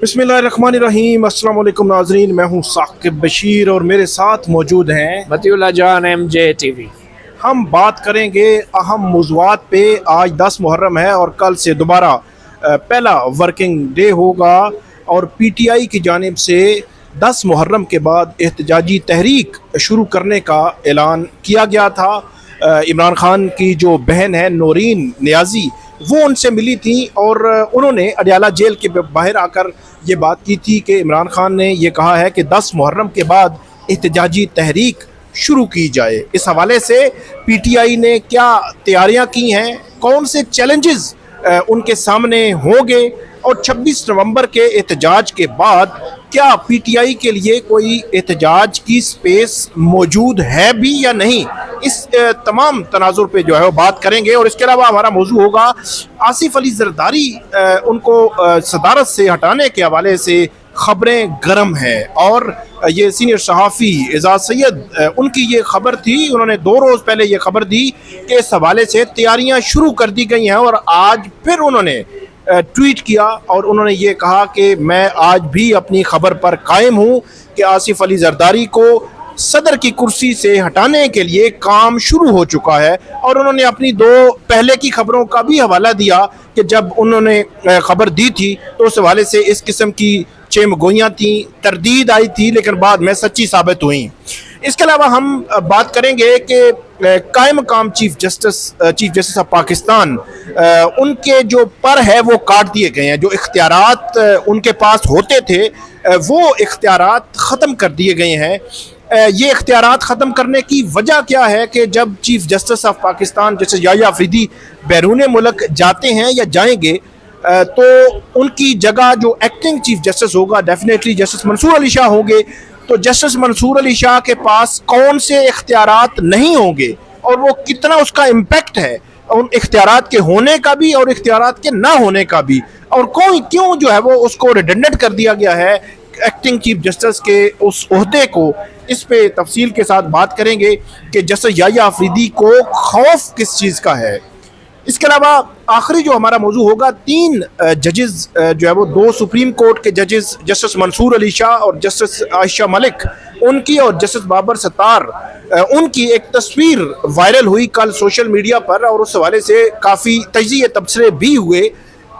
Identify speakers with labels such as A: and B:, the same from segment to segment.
A: बिस्मिल्लाहिर्रहमानिर्रहीम। अस्सलाम वालेकुम नाज़रीन, मैं हूँ साकिब बशीर और मेरे साथ मौजूद हैं
B: मतीउल्लाह जान MJ TV।
A: हम बात करेंगे अहम मौज़ूआत पे। आज 10 मुहर्रम है और कल से दोबारा पहला वर्किंग डे होगा और PTI की जानिब से 10 मुहर्रम के बाद एहतजाजी तहरीक शुरू करने का ऐलान किया गया था। इमरान खान की जो बहन है नौरीन नियाज़ी, वो उनसे मिली थी और उन्होंने अडयाला जेल के बाहर आकर ये बात की थी कि इमरान खान ने ये कहा है कि 10 मुहर्रम के बाद एहतजाजी तहरीक शुरू की जाए। इस हवाले से PTI ने क्या तैयारियां की हैं, कौन से चैलेंजेस उनके सामने होंगे और 26 नवंबर के एहतजाज के बाद क्या PTI के लिए कोई एहतजाज की स्पेस मौजूद है भी या नहीं, इस तमाम तनाजुर पे जो है वो बात करेंगे। और इसके अलावा हमारा मौजू होगा आसिफ अली जरदारी, उनको सदारत से हटाने के हवाले से खबरें गर्म हैं और ये सीनियर सहाफ़ी एजाज सैयद, उनकी ये खबर थी, उन्होंने 2 रोज़ पहले ये खबर दी कि इस हवाले से तैयारियां शुरू कर दी गई हैं और आज फिर उन्होंने ट्वीट किया और उन्होंने ये कहा कि मैं आज भी अपनी खबर पर कायम हूँ कि आसिफ अली जरदारी को सदर की कुर्सी से हटाने के लिए काम शुरू हो चुका है। और उन्होंने अपनी 2 पहले की खबरों का भी हवाला दिया कि जब उन्होंने खबर दी थी तो उस हवाले से इस किस्म की चेमगोइयाँ थी, तरदीद आई थी, लेकिन बाद में सच्ची साबित हुई। इसके अलावा हम बात करेंगे कि कायम मकाम चीफ जस्टिस ऑफ पाकिस्तान, उनके जो पर है वो काट दिए गए हैं। जो इख्तियारात उनके पास होते थे वो इख्तियारात ख़त्म कर दिए गए हैं। ये इख्तियारात ख़त्म करने की वजह क्या है कि जब चीफ जस्टिस ऑफ पाकिस्तान जैसे याह्या अफरीदी बैरून मुल्क जाते हैं या जाएंगे तो उनकी जगह जो एक्टिंग चीफ जस्टिस होगा डेफिनेटली जस्टिस मंसूर अली शाह होंगे। तो जस्टिस मंसूर अली शाह के पास कौन से इख्तियारात नहीं होंगे और वो कितना उसका इम्पैक्ट है उन इख्तियारात के होने का भी और इख्तियारात के ना होने का भी, और क्यों जो है वो उसको रिडंडेंट कर दिया गया है एक्टिंग चीफ जस्टिस के उस ओहदे को। इस पे तफसील के साथ बात करेंगे कि जस्टिस याह्या अफरीदी को खौफ किस चीज़ का है। इसके अलावा आखिरी जो हमारा मौजू होगा 3 जजेस जो है वो 2 सुप्रीम कोर्ट के जजेस जस्टिस मंसूर अली शाह और जस्टिस आयशा मलिक, उनकी और जस्टिस बाबर सत्तार, उनकी एक तस्वीर वायरल हुई कल सोशल मीडिया पर और उस हवाले से काफ़ी तजिए तबसरे भी हुए।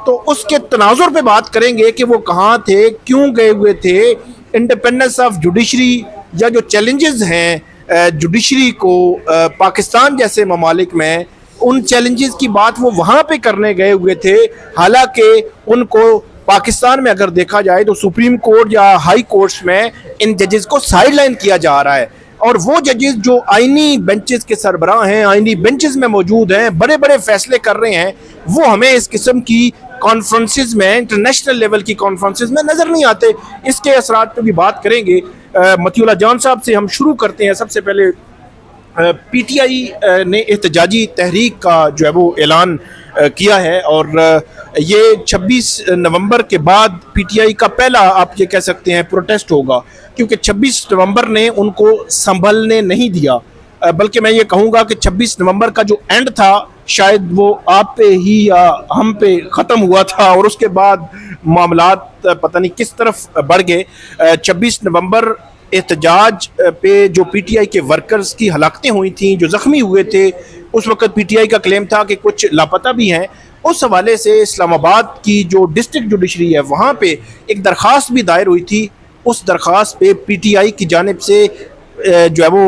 A: तो उसके तनाजुर पे बात करेंगे कि वो कहाँ थे, क्यों गए हुए थे, इंडिपेंडेंस ऑफ जुडिशरी या जो चैलेंजेस हैं जुडिशरी को पाकिस्तान जैसे ममालिक में, उन चैलेंजेस की बात वो वहाँ पे करने गए हुए थे। हालांकि उनको पाकिस्तान में अगर देखा जाए तो सुप्रीम कोर्ट या हाई कोर्ट्स में इन जजेस को साइडलाइन किया जा रहा है और वो जजेस जो आइनी बेंचेस के सरबराह हैं, आइनी बेंचेस में मौजूद हैं, बड़े बड़े फैसले कर रहे हैं, वो हमें इस किस्म की कॉन्फ्रेंसेस में, इंटरनेशनल लेवल की कॉन्फ्रेंसेस में नज़र नहीं आते। इसके असरात पर भी बात करेंगे। मतीउल्लाह जान साहब से हम शुरू करते हैं। सबसे पहले PTI ने एहतजाजी तहरीक का जो है वो ऐलान किया है और ये 26 नवंबर के बाद PTI का पहला आप ये कह सकते हैं प्रोटेस्ट होगा, क्योंकि 26 नवंबर ने उनको संभलने नहीं दिया, बल्कि मैं ये कहूँगा कि 26 नवंबर का जो एंड था शायद वो आप पे ही या हम पे ख़त्म हुआ था और उसके बाद मामलात पता नहीं किस तरफ बढ़ गए। 26 नवंबर एहतजाज पे जो PTI के वर्कर्स की हलाकतें हुई थी, जो ज़ख्मी हुए थे, उस वक्त PTI का क्लेम था कि कुछ लापता भी हैं। उस हवाले से इस्लामाबाद की जो डिस्ट्रिक्ट जुडिशरी है वहाँ पे एक दरख्वास्त भी दायर हुई थी। उस दरख्वास्त पे PTI की जानिब से जो है वो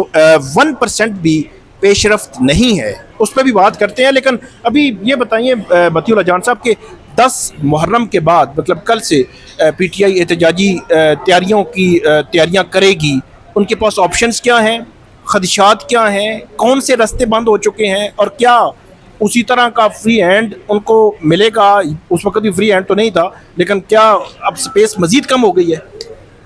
A: 1% भी पेशरफ्त नहीं है, उस पर भी बात करते हैं। लेकिन अभी ये बताइए मतीउल्लाह जान साहब के 10 मुहर्रम के बाद मतलब कल से PTI एहतजाजी तैयारियां करेगी, उनके पास ऑप्शंस क्या हैं, खदशात क्या हैं, कौन से रास्ते बंद हो चुके हैं और क्या उसी तरह का फ्री हैंड उनको मिलेगा? उस वक्त भी फ्री हैंड तो नहीं था, लेकिन क्या अब स्पेस मज़ीद कम हो गई है?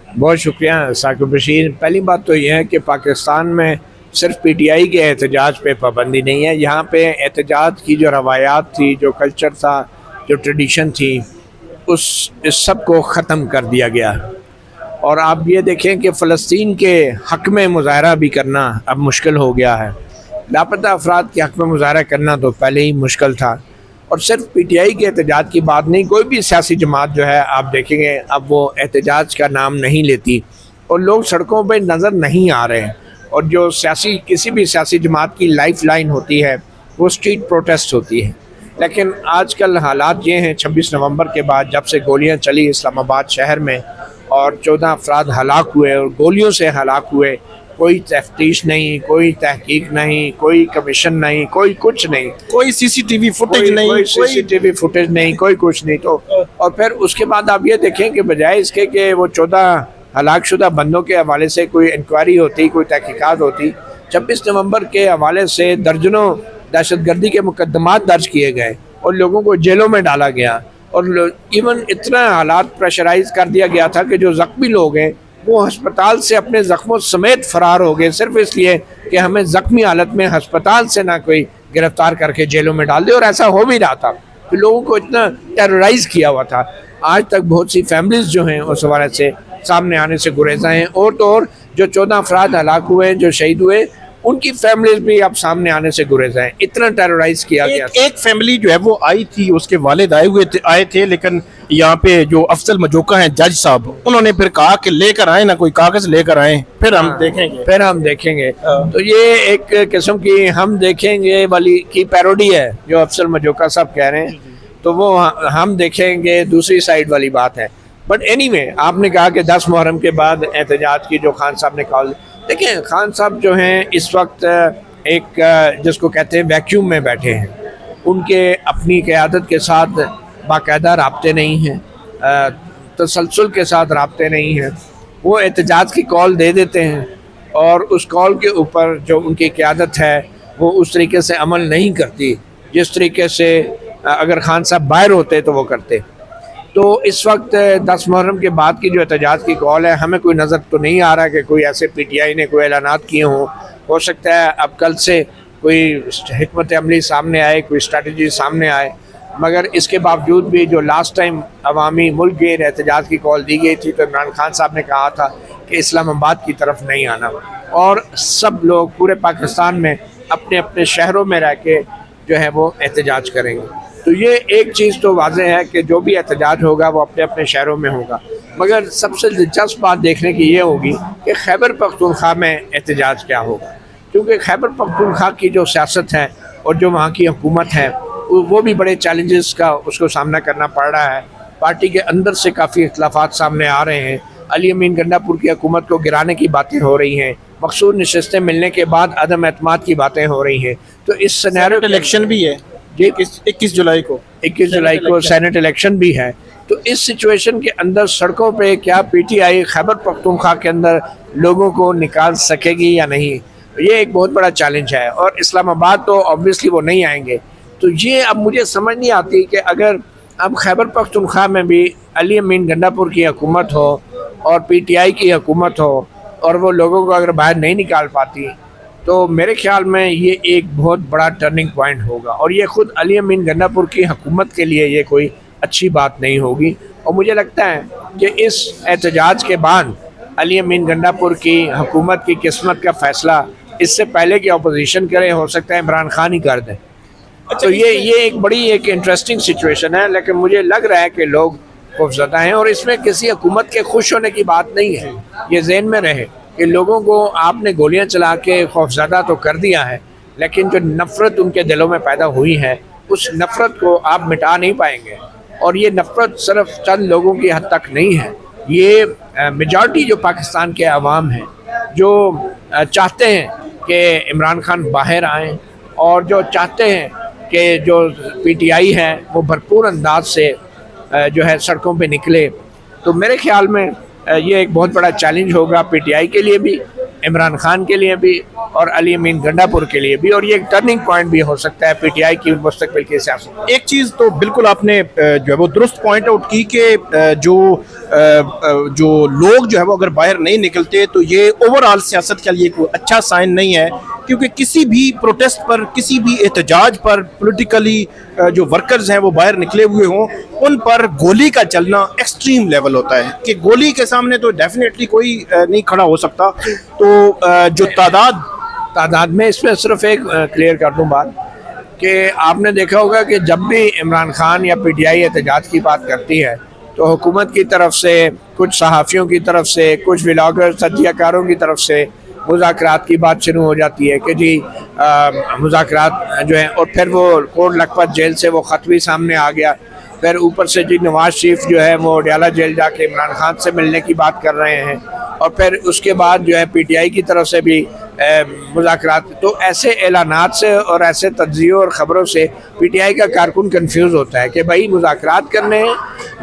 B: बहुत शुक्रिया साकिब बशीर। पहली बात तो यह है कि पाकिस्तान में सिर्फ PTI के एहतजाज पे पाबंदी नहीं है। यहाँ पे एहतजाज की जो रवायात थी, जो कल्चर था, जो ट्रेडिशन थी, इस सब को ख़त्म कर दिया गया। और आप ये देखें कि फ़लस्तीन के हक़ में मुज़ाहरा भी करना अब मुश्किल हो गया है। लापता अफराद के हक़ में मुज़ाहरा करना तो पहले ही मुश्किल था और सिर्फ पीटीआई के एहतजाज की बात नहीं, कोई भी सियासी जमात जो है आप देखेंगे अब वो एहतजाज का नाम नहीं लेती और लोग सड़कों पर नज़र नहीं आ रहे हैं। और जो सियासी किसी भी सियासी जमात की लाइफ लाइन होती है वो स्ट्रीट प्रोटेस्ट होती है। लेकिन आजकल हालात ये हैं 26 नवंबर के बाद जब से गोलियां चली इस्लामाबाद शहर में और 14 अफराद हलाक हुए और गोलियों से हलाक हुए, कोई तफ्तीश नहीं, कोई तहकीक नहीं, कोई कमीशन नहीं, कोई कुछ नहीं,
A: कोई सीसीटीवी फुटेज नहीं,
B: कोई सीसीटीवी फुटेज नहीं, कोई कुछ नहीं। तो और फिर उसके बाद आप ये देखें कि बजाय इसके कि वो 14 हलाकशुदा बंदों के हवाले से कोई इंक्वायरी होती, कोई तहकीकात होती, 26 नवंबर के हवाले से दर्जनों दहशतगर्दी के मुकदमात दर्ज किए गए और लोगों को जेलों में डाला गया और इवन इतना हालात प्रेशराइज कर दिया गया था कि जो ज़ख्मी लोग हैं वो अस्पताल से अपने ज़ख्मों समेत फ़रार हो गए, सिर्फ इसलिए कि हमें ज़ख्मी हालत में अस्पताल से ना कोई गिरफ्तार करके जेलों में डाल दे। और ऐसा हो भी रहा था कि लोगों को इतना टेरराइज़ किया हुआ था। आज तक बहुत सी फैमिलीज़ जो हैं उस हवाले से सामने आने से गुरेज़ा हैं। और तो और जो 14 अफराद हलाक हुए हैं, जो शहीद हुए, उनकी फैमिलीज भी अब सामने आने से गुरेज हैं। इतना टेरराइज किया गया।
A: एक फैमिली जो है वो आई थी, उसके वालिद आए थे, लेकिन यहाँ पे जो अफजल मजोका हैं जज साहब, उन्होंने फिर कहा कि लेकर आए ना, कोई कागज लेकर आए, फिर हम देखेंगे। तो ये एक किस्म की हम देखेंगे वाली की पैरोडी है जो अफजल मजोका साहब कह रहे हैं। तो वो हम देखेंगे दूसरी साइड वाली बात है। बट एनीवे, आपने कहा कि 10 मुहर्रम के बाद एहतजाज की जो खान साहब ने कॉल, देखिए खान साहब जो हैं इस वक्त एक जिसको कहते हैं वैक्यूम में बैठे हैं। उनके अपनी क़यादत के साथ बाकायदा राब्ते नहीं हैं, तसलसल के साथ राब्ते नहीं हैं। वो एहतजाज की कॉल दे देते हैं और उस कॉल के ऊपर जो उनकी क़यादत है वो उस तरीके से अमल नहीं करती जिस तरीके से अगर खान साहब बाहर होते तो वो करते। तो इस वक्त 10 मुहर्रम के बाद की जो एहतजाज की कॉल है, हमें कोई नज़र तो नहीं आ रहा कि कोई ऐसे पीटीआई ने कोई ऐलानात किए हों। हो सकता है अब कल से कोई हिकमत अमली सामने आए, कोई स्ट्रेटजी सामने आए, मगर इसके बावजूद भी जो लास्ट टाइम अवामी मुल्क गेर एहतजाज की कॉल दी गई थी तो इमरान खान साहब ने कहा था कि इस्लामाबाद की तरफ नहीं आना और सब लोग पूरे पाकिस्तान में अपने अपने शहरों में रह के जो है वो एहतजाज करेंगे। तो ये एक चीज़ तो वाज़ेह है कि जो भी एहतजाज होगा वो अपने अपने शहरों में होगा। मगर सबसे दिलचस्प बात देखने की ये होगी कि खैबर पख्तूनख्वा में एहतजाज क्या होगा, क्योंकि खैबर पख्तूनख्वा की जो सियासत है और जो वहाँ की हुकूमत है वो भी बड़े चैलेंजेस का उसको सामना करना पड़ रहा है। पार्टी के अंदर से काफ़ी इख्तलाफात सामने आ रहे हैं। अली अमीन गंडापुर की हुकूमत को गिराने की बातें हो रही हैं, मखसूस नशस्तें मिलने के बाद अदम एतमाद की बातें हो रही हैं। तो इस सिनेरियो इलेक्शन भी है जी, 21 जुलाई को
B: सेनेट इलेक्शन भी है। तो इस सिचुएशन के अंदर सड़कों पे क्या पीटीआई खैबर पख्तूनख्वा के अंदर लोगों को निकाल सकेगी या नहीं, ये एक बहुत बड़ा चैलेंज है। और इस्लामाबाद तो ऑब्वियसली वो नहीं आएंगे। तो ये अब मुझे समझ नहीं आती कि अगर अब खैबर पख्तूनख्वा में भी अली अमीन गंडापुर की हुकूमत हो और पीटीआई की हुकूमत हो और वो लोगों को अगर बाहर नहीं निकाल पाती तो मेरे ख्याल में ये एक बहुत बड़ा टर्निंग पॉइंट होगा और ये ख़ुद अली अमीन गंडापुर की हुकूमत के लिए ये कोई अच्छी बात नहीं होगी। और मुझे लगता है कि इस एहतजाज के बाद अली अमीन गंडापुर की हुकूमत की किस्मत का फ़ैसला इससे पहले कि अपोजिशन करे, हो सकता है इमरान खान ही कर दें। तो ये एक बड़ी एक इंटरेस्टिंग सिचुएशन है। लेकिन मुझे लग रहा है कि लोग खौफज़दा हैं और इसमें किसी हुकूमत के खुश होने की बात नहीं है। ये ज़हन में रहे कि लोगों को आपने गोलियां चला के खौफज़दा तो कर दिया है, लेकिन जो नफ़रत उनके दिलों में पैदा हुई है उस नफ़रत को आप मिटा नहीं पाएंगे। और ये नफ़रत सिर्फ चंद लोगों की हद तक नहीं है, ये मेजॉरिटी जो पाकिस्तान के अवाम हैं जो चाहते हैं कि इमरान खान बाहर आएँ और जो चाहते हैं कि जो पीटीआई है वो भरपूर अंदाज से जो है सड़कों पे निकले। तो मेरे ख्याल में ये एक बहुत बड़ा चैलेंज होगा पीटीआई के लिए भी, इमरान खान के लिए भी और अली अमीन गंडापुर के लिए भी। और ये एक टर्निंग पॉइंट भी हो सकता है पीटीआई की मुस्तकबिल के हिसाब से।
A: एक चीज़ तो बिल्कुल आपने जो है वो दुरुस्त पॉइंट आउट की कि जो लोग जो है वो अगर बाहर नहीं निकलते तो ये ओवरऑल सियासत के लिए कोई अच्छा साइन नहीं है, क्योंकि किसी भी प्रोटेस्ट पर, किसी भी एहतजाज पर पॉलिटिकली जो वर्कर्स हैं वो बाहर निकले हुए हों, उन पर गोली का चलना एक्सट्रीम लेवल होता है कि गोली के सामने तो डेफिनेटली कोई नहीं खड़ा हो सकता। तो जो तादाद
B: में इसमें सिर्फ एक क्लियर कर दूं बात कि आपने देखा होगा कि जब भी इमरान खान या पीटीआई एहतजाज की बात करती है तो हुकूमत की तरफ से, कुछ सहाफ़ियों की तरफ से, कुछ व्लॉगर्स, तज्ज़ियाकारों की तरफ से मुज़ाकरात की बात शुरू हो जाती है कि जी मुज़ाकरात जो है, और फिर वो कोट लखपत जेल से वो ख़त भी सामने आ गया। फिर ऊपर से जी नवाज शरीफ जो है वो डयाला जेल जाके इमरान खान से मिलने की बात कर रहे हैं, और फिर उसके बाद जो है पीटीआई की तरफ से भी मुज़ाकरात। तो ऐसे ऐलानात से और ऐसे तज्ज़ियों और ख़बरों से पीटीआई का कारकुन कंफ्यूज होता है कि भाई मुज़ाकरात करने हैं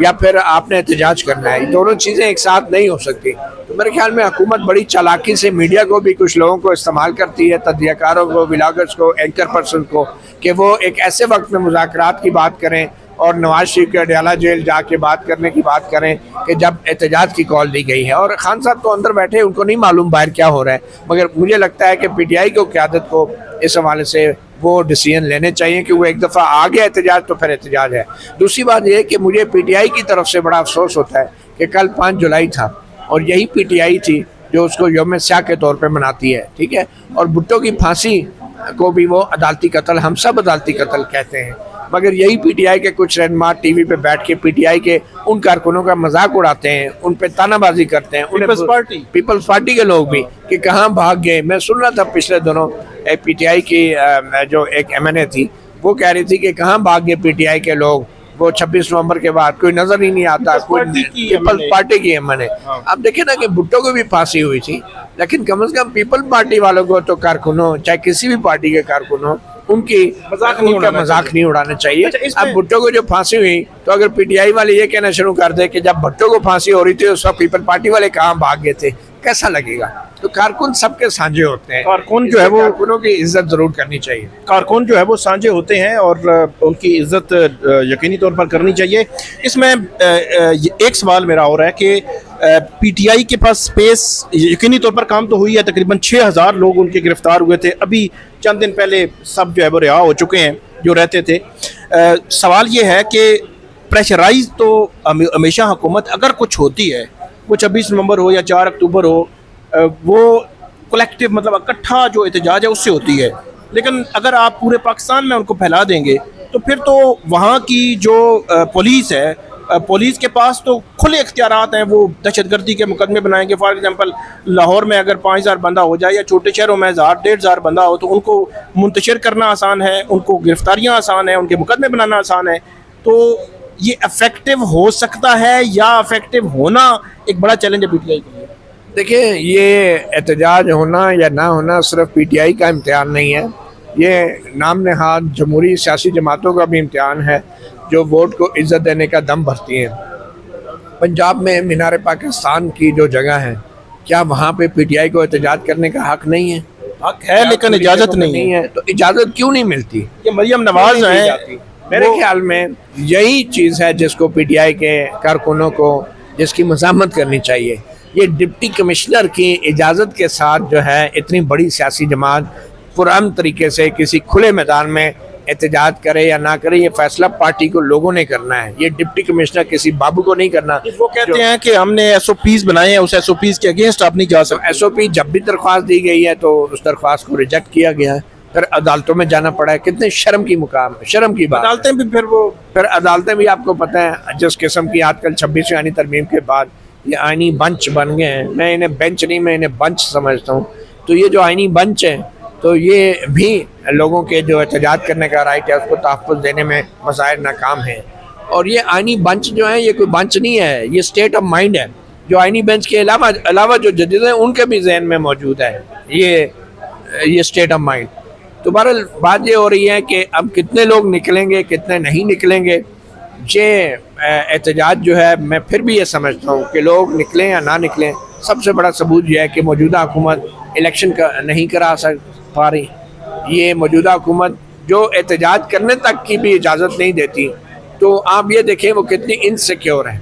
B: या फिर आपने एहतजाज करना है, दोनों चीज़ें एक साथ नहीं हो सकती। तो मेरे ख्याल में हुकूमत बड़ी चालाकी से मीडिया को भी, कुछ लोगों को इस्तेमाल करती है, तज्ज़ियाकारों को, व्लॉगर्स को, एंकर पर्सन को, कि वो एक ऐसे वक्त में मुज़ाकरात की बात करें और नवाज शरीफ के डयाला जेल जाके बात करने की बात करें कि जब एहतजाज की कॉल दी गई है। और खान साहब तो अंदर बैठे, उनको नहीं मालूम बाहर क्या हो रहा है, मगर मुझे लगता है कि पीटीआई को, क़यादत को इस हवाले से वो डिसीजन लेने चाहिए कि वो एक दफ़ा आ गया एहतजाज तो फिर एहतजाज है। दूसरी बात यह कि मुझे पीटीआई की तरफ से बड़ा अफसोस होता है कि कल 5 जुलाई था और यही पीटीआई थी जो उसको यौम स्याह के तौर पर मनाती है, ठीक है, और भुट्टो की फांसी को भी वो अदालती कत्ल, हम सब अदालती कत्ल कहते हैं, मगर यही पीटीआई के कुछ रहनुमा टीवी पे बैठ के पीटीआई के उन कारकुनों का मजाक उड़ाते हैं, उन पे तानाबाजी करते हैं, पीपल्स पार्टी के लोग भी, कि कहाँ भाग गए। मैं सुन रहा था पिछले दिनों पीटीआई की जो एक एमएनए थी वो कह रही थी कि कहाँ भाग गए पीटीआई के लोग, वो 26 नवंबर के बाद कोई नजर ही नहीं आता, कोई पीपल्स पार्टी की एमएनए। आप देखें ना कि भुट्टो को भी फांसी हुई थी, लेकिन कम से कम पीपल पार्टी वालों को तो कारकुनों, चाहे किसी भी पार्टी के कारकुनों, उनकी मजाक नहीं उड़ाना चाहिए। अच्छा, अब भुट्टो को जो फांसी हुई तो अगर पीटीआई वाले ये कहना शुरू कर दे कि जब भुट्टो को फांसी हो रही थी उस वक्त पीपल पार्टी वाले कहाँ भाग गए थे, कैसा लगेगा? तो कारकुन सबके साझे होते हैं, कारकुन जो है वो, कारकुनों की इज्जत जरूर करनी चाहिए।
A: कारकुन जो है वो साझे होते हैं और उनकी इज्जत यकीनी तौर पर करनी चाहिए। इसमें एक सवाल मेरा हो रहा है कि पीटीआई के पास स्पेस यकीनी तौर पर काम तो हुई है, तकरीबन 6000 लोग उनके गिरफ्तार हुए थे, अभी चंद दिन पहले सब जो है वो रिहा हो चुके हैं जो रहते थे। सवाल ये है कि प्रेशराइज तो हमेशा हुकूमत अगर कुछ होती है, वो 26 नवंबर हो या 4 अक्टूबर हो, वो कलेक्टिव मतलब इकट्ठा जो एहतजाज है उससे होती है, लेकिन अगर आप पूरे पाकिस्तान में उनको फैला देंगे तो फिर तो वहाँ की जो पुलिस है, पुलिस के पास तो खुले इख्तियारात हैं, वो दहशतगर्दी के मुकदमे बनाएंगे। फॉर एग्जांपल लाहौर में अगर 5000 बंदा हो जाए या छोटे शहरों में 1000-1500 बंदा हो तो उनको मुंतशिर करना आसान है, उनको गिरफ्तारियाँ आसान है, उनके मुकदमे बनाना आसान है। तो ये इफेक्टिव हो सकता है या इफेक्टिव होना एक बड़ा चैलेंज है पीटीआई के लिए?
B: देखिए, ये एहतजाज होना या ना होना सिर्फ पीटीआई का इम्तिहान नहीं है, ये नाम नहाद जमहूरी सियासी जमातों का भी इम्तिहान है जो वोट को इज्जत देने का दम भरती हैं। पंजाब में मीनार पाकिस्तान की जो जगह है, क्या वहाँ पे पीटीआई को एहतजाज करने का हक नहीं है?
A: हक है, लेकिन इजाज़त नहीं है।
B: तो इजाज़त क्यों नहीं मिलती?
A: ये मरियम नवाज है,
B: मेरे ख्याल में यही चीज़ है जिसको पीटीआई के कारकुनों को, जिसकी मज़ामत करनी चाहिए। ये डिप्टी कमिश्नर की इजाज़त के साथ जो है इतनी बड़ी सियासी जमात पुरान तरीके से किसी खुले मैदान में एहतजाज करे या ना करे, ये फैसला पार्टी को, लोगों ने करना है। ये डिप्टी कमिश्नर किसी बाबू को नहीं करना।
A: वो कहते हैं कि हमने एसओपीज बनाए हैं, उस एसओपीज के अगेंस्ट आप नहीं जा सकते।
B: एसओपी जब भी दरख्वास्त दी गई है तो उस दरख्वास्त को रिजेक्ट किया गया है, फिर अदालतों में जाना पड़ा है। कितने शर्म की मुकाम, शर्म की बात।
A: अदालतें भी फिर
B: अदालतें भी आपको पता है जिस किस्म की आजकल 26वीं आईनी तरमीम के बाद ये आईनी बंच बन गए हैं। मैं इन्हें बेंच नहीं, मैं इन्हें बंच समझता हूँ। तो ये जो आईनी बंच है, तो ये भी लोगों के जो एहतजाज करने का राइट है उसको तहफ़्फ़ुज़ देने में मसाइल नाकाम हैं। और ये आईनी बेंच जो है, ये कोई बेंच नहीं है, ये स्टेट ऑफ माइंड है जो आईनी बेंच के अलावा जो जजेस हैं उनके भी जहन में मौजूद है, ये स्टेट ऑफ माइंड। तो बहरहाल बात ये हो रही है कि अब कितने लोग निकलेंगे, कितने नहीं निकलेंगे। ये एहतजाज जो है, मैं फिर भी ये समझता हूँ कि लोग निकलें या ना निकलें, सबसे बड़ा सबूत यह है कि मौजूदा हुकूमत इलेक्शन का नहीं करा पा रही। ये मौजूदा हुकूमत जो एहतजाज करने तक की भी इजाज़त नहीं देती, तो आप ये देखें वो कितनी इनसिक्योर है।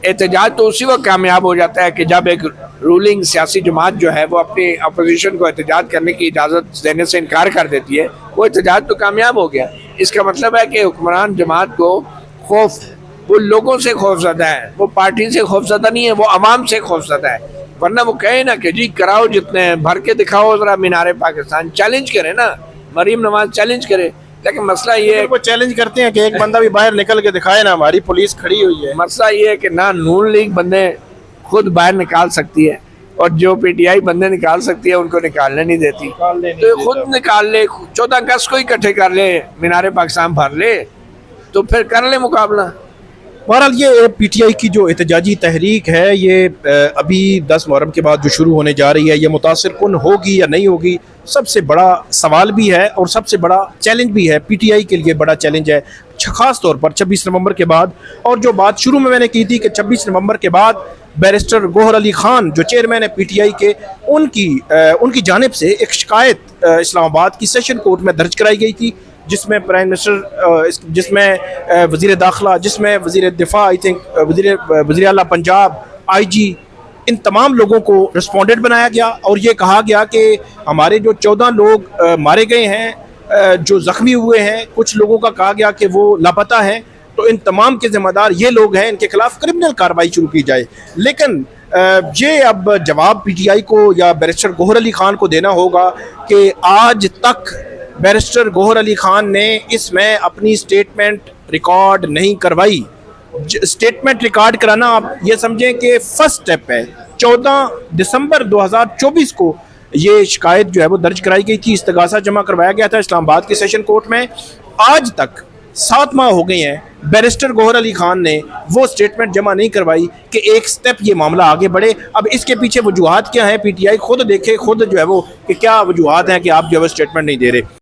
B: एहतजाज तो उसी वक्त कामयाब हो जाता है कि जब एक रूलिंग सियासी जमात जो है वो अपनी अपोजिशन को एहतजाज करने की इजाज़त देने से इनकार कर देती है, वो एहतजाज तो कामयाब हो गया। इसका मतलब है कि हुक्मरान जमात को खौफ, वो लोगों से खौफज़दा है, वो पार्टी से खौफज़दा नहीं है, वो आवाम से खौफज़दा है। वरना वो कहे ना कि जी कराओ, जितने भर के दिखाओ ज़रा मीनार पाकिस्तान, चैलेंज करे ना, मरीम नवाज चैलेंज करे लेकिन मसला ये है,
A: वो चैलेंज करते हैं कि एक बंदा भी बाहर निकल के दिखाए ना, हमारी पुलिस खड़ी हुई है।
B: मसला ये है कि ना नून लीग बंदे खुद बाहर निकाल सकती है, और जो पीटीआई बंदे निकाल सकती है उनको निकालने नहीं देती। तो ये खुद निकाल ले, 14 अगस्त को इकट्ठे कर ले, मीनारे पाकिस्तान भर ले, तो फिर कर ले मुकाबला।
A: बहरहाल ये पीटीआई की जो एहतजाजी तहरीक है, ये अभी 10 मुहर्रम के बाद जो शुरू होने जा रही है, ये मुतासिर कुन होगी या नहीं होगी, सबसे बड़ा सवाल भी है और सबसे बड़ा चैलेंज भी है। पीटीआई के लिए बड़ा चैलेंज है, ख़ास तौर पर 26 नवंबर के बाद। और जो बात शुरू में मैंने की थी कि 26 नवंबर के बाद बैरिस्टर गौहर अली खान जो चेयरमैन है पीटीआई के, उनकी जानिब से एक शिकायत इस्लामाबाद की सेशन कोर्ट में दर्ज कराई गई थी, जिसमें प्राइम मिनिस्टर, जिसमें वज़ीर दाखिला, जिसमें वज़ीर दिफा, आई थिंक वज़ीर आला पंजाब, आईजी, इन तमाम लोगों को रिस्पोंडेंट बनाया गया। और ये कहा गया कि हमारे जो 14 लोग मारे गए हैं, जो ज़ख्मी हुए हैं, कुछ लोगों का कहा गया कि वो लापता हैं, तो इन तमाम के ज़िम्मेदार ये लोग हैं, इनके खिलाफ क्रिमिनल कार्रवाई शुरू की जाए। लेकिन ये अब जवाब पीटीआई को या बैरिस्टर गौहर अली खान को देना होगा कि आज तक बैरिस्टर गौहर अली खान ने इसमें अपनी स्टेटमेंट रिकॉर्ड नहीं करवाई। स्टेटमेंट रिकॉर्ड कराना आप ये समझें कि फर्स्ट स्टेप है। 14 दिसंबर 2024 को ये शिकायत जो है वो दर्ज कराई गई थी, इस्तगासा जमा करवाया गया था इस्लामाबाद के सेशन कोर्ट में। आज तक 7 माह हो गए हैं, बैरिस्टर गौहर अली खान ने वो स्टेटमेंट जमा नहीं करवाई कि एक स्टेप ये मामला आगे बढ़े। अब इसके पीछे वजूहात क्या है, पीटीआई खुद देखे, खुद जो है वो कि क्या वजूहात हैं कि आप जो है वो स्टेटमेंट नहीं दे रहे।